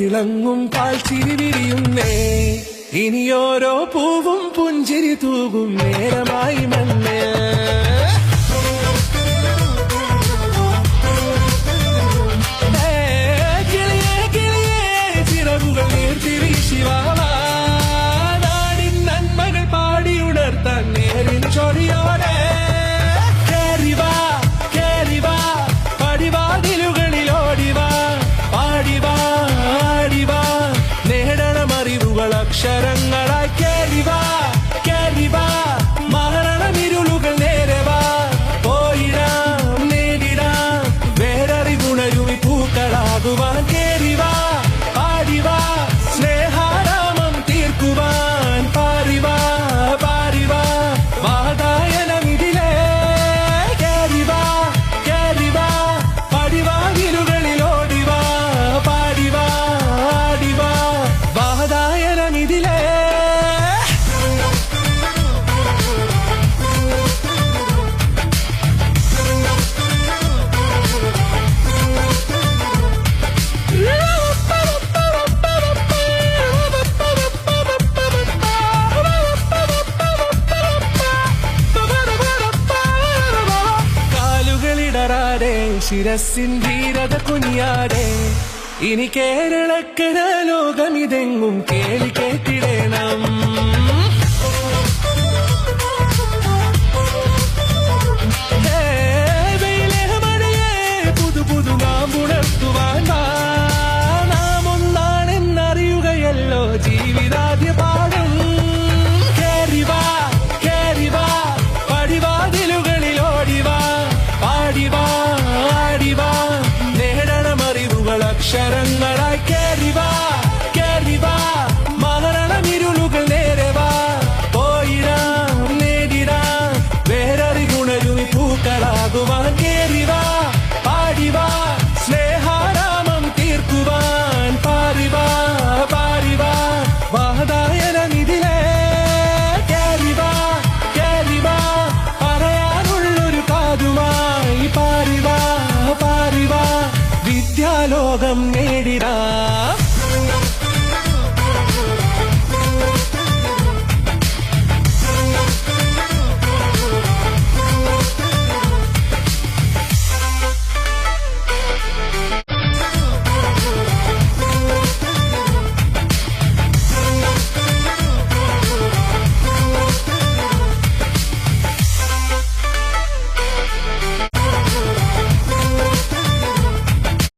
തിളങ്ങും പാൽച്ചിരി വിരിയുന്നേ ഇനിയോരോ പൂവും പുഞ്ചിരി തൂകും നേരമായി മണ്ണേ അക്ഷരങ്ങളായി കേറിവാ മരണമിരുളുകൾ നേരവാ പോയിടാം നേരിടാം വേററിവുണരുവി പൂക്കളാകുവാൻ കേറിവാ പാടിവാ സ്നേഹാരാമം തീർക്കുവാൻ പാരിവാ വാതായനമിതിലേ കേറിവാ പടിവാതിലുകളിൽ ഓടിവാ പാടിവാ വാതായനമിതിലേ ശിരസിൻ ധീരത കുനിയാതെ ഇനി കേരളക്കര ലോകമിതെങ്ങും കേളി കേട്ടിടേ